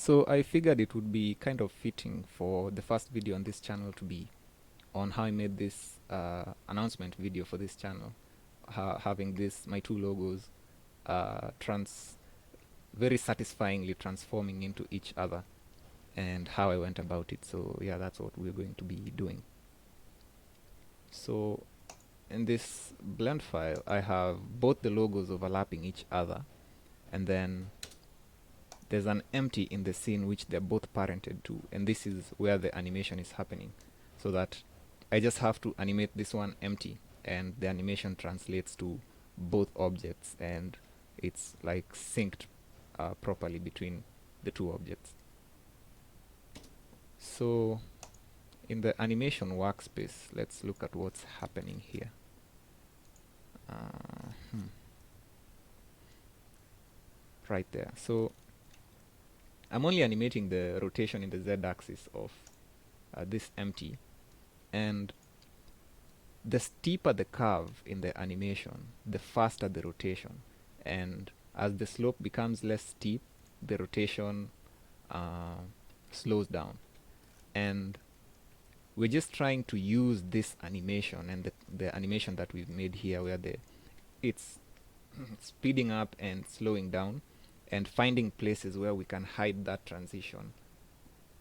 So I figured it would be kind of fitting for the first video on this channel to be on how I made this announcement video for this channel, having this my two logos trans very satisfyingly transforming into each other, and how I went about it. So yeah, that's what we're going to be doing. So in this blend file, I have both the logos overlapping each other, and then there's an empty in the scene which they're both parented to, and this is where the animation is happening. So that I just have to animate this one empty, and the animation translates to both objects, and it's like synced properly between the two objects. So in the animation workspace, let's look at what's happening here. Right there. So I'm only animating the rotation in the z-axis of this empty, and the steeper the curve in the animation, the faster the rotation, and as the slope becomes less steep, the rotation slows down. And we're just trying to use this animation and the animation that we've made here, where it's speeding up and slowing down, and finding places where we can hide that transition.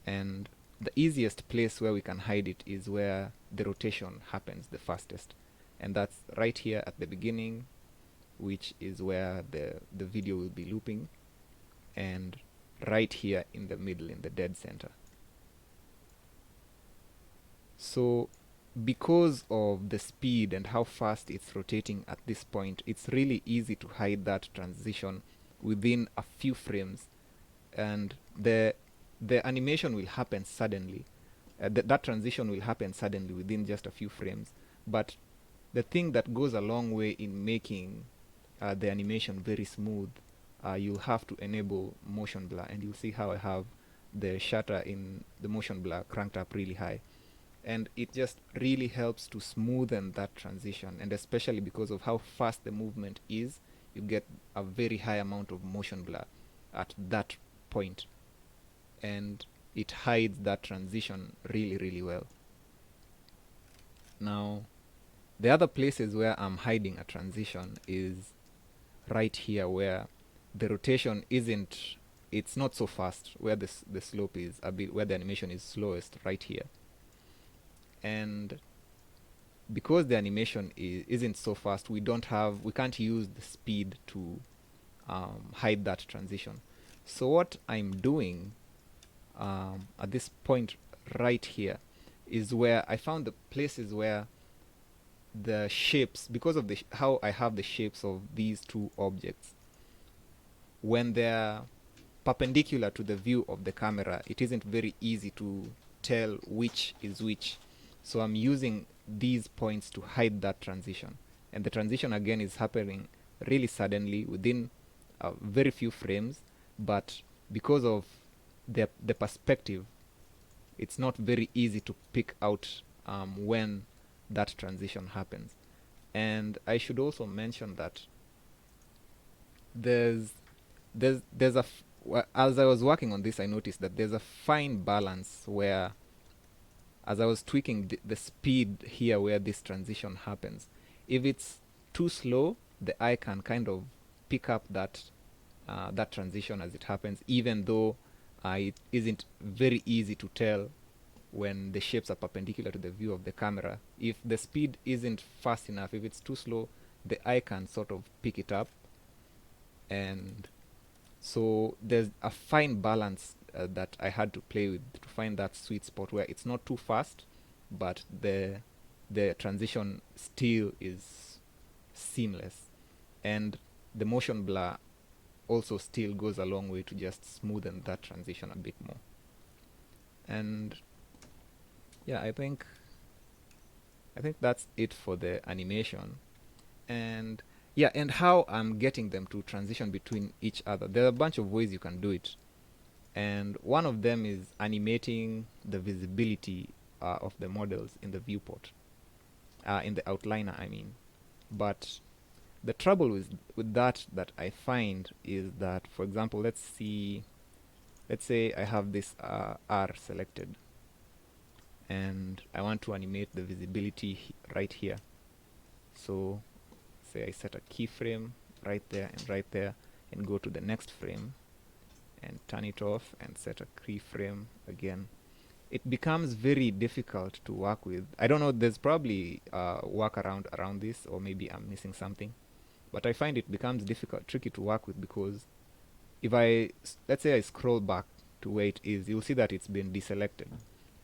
And the easiest place where we can hide it is where the rotation happens the fastest, and that's right here at the beginning, which is where the video will be looping, and right here in the middle, in the dead center. So because of the speed and how fast it's rotating at this point, it's really easy to hide that transition within a few frames, and the animation will happen suddenly. That transition will happen suddenly within just a few frames. But the thing that goes a long way in making the animation very smooth, you'll have to enable motion blur, and you'll see how I have the shutter in the motion blur cranked up really high, and it just really helps to smoothen that transition. And especially because of how fast the movement is, you get a very high amount of motion blur at that point, and it hides that transition really, really well. Now, the other places where I'm hiding a transition is right here, where the rotation isn't, it's not so fast, where the slope is a bit, where the animation is slowest, right here. And because the animation isn't so fast, we can't use the speed to hide that transition. So what I'm doing at this point right here is where I found the places where the shapes, because of how I have the shapes of these two objects, when they're perpendicular to the view of the camera, it isn't very easy to tell which is which. So I'm using these points to hide that transition, and the transition again is happening really suddenly within very few frames, but because of the perspective, it's not very easy to pick out when that transition happens. And I should also mention that there's as I was working on this, I noticed that there's a fine balance where, as I was tweaking the speed here where this transition happens, if it's too slow, the eye can kind of pick up that transition as it happens, even though it isn't very easy to tell when the shapes are perpendicular to the view of the camera. If the speed isn't fast enough, if it's too slow, the eye can sort of pick it up. And so there's a fine balance that I had to play with to find that sweet spot where it's not too fast, but the transition still is seamless, and the motion blur also still goes a long way to just smoothen that transition a bit more. And yeah, I think that's it for the animation. And yeah, and how I'm getting them to transition between each other, there are a bunch of ways you can do it, and one of them is animating the visibility of the models in the viewport, in the outliner, I mean. But the trouble with that I find is that, for example, let's see let's say I have this R selected, and I want to animate the visibility right here. So say I set a keyframe right there and right there, and go to the next frame and turn it off and set a keyframe again. It becomes very difficult to work with. I don't know, there's probably a workaround around this, or maybe I'm missing something, but I find it becomes tricky to work with, because if let's say I scroll back to where it is, you'll see that it's been deselected,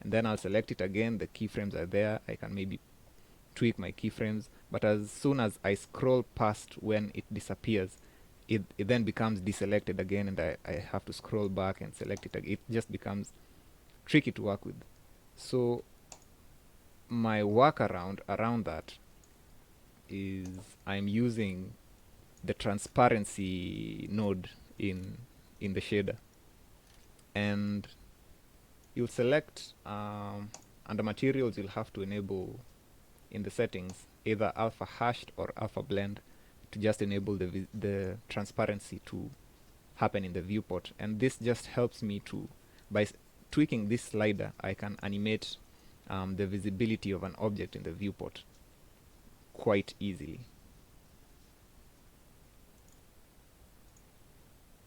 and then I'll select it again, the keyframes are there, I can maybe tweak my keyframes, but as soon as I scroll past when it disappears, it then becomes deselected again, and I have to scroll back and select it again. It just becomes tricky to work with. So my workaround around that is I'm using the transparency node in the shader, and you'll select under materials, you'll have to enable in the settings either alpha hashed or alpha blend to just enable the transparency to happen in the viewport. And this just helps me to, by tweaking this slider, I can animate the visibility of an object in the viewport quite easily.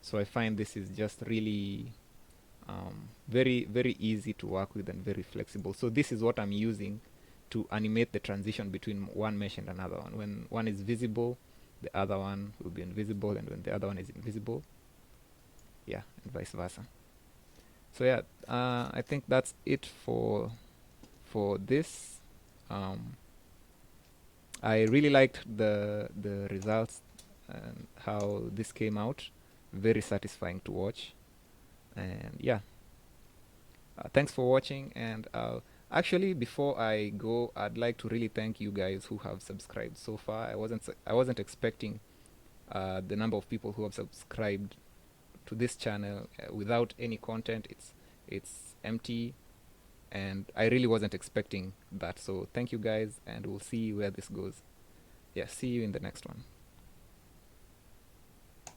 So I find this is just really very, very easy to work with and very flexible. So this is what I'm using to animate the transition between one mesh and another one. When one is visible, the other one will be invisible, and when the other one is invisible, yeah, and vice versa. So yeah, I think that's it for this. I really liked the results and how this came out. Very satisfying to watch. And yeah, thanks for watching. And actually, before I go, I'd like to really thank you guys who have subscribed so far. I wasn't expecting the number of people who have subscribed to this channel without any content. It's empty, and I really wasn't expecting that. So thank you guys, and we'll see where this goes. Yeah, see you in the next one.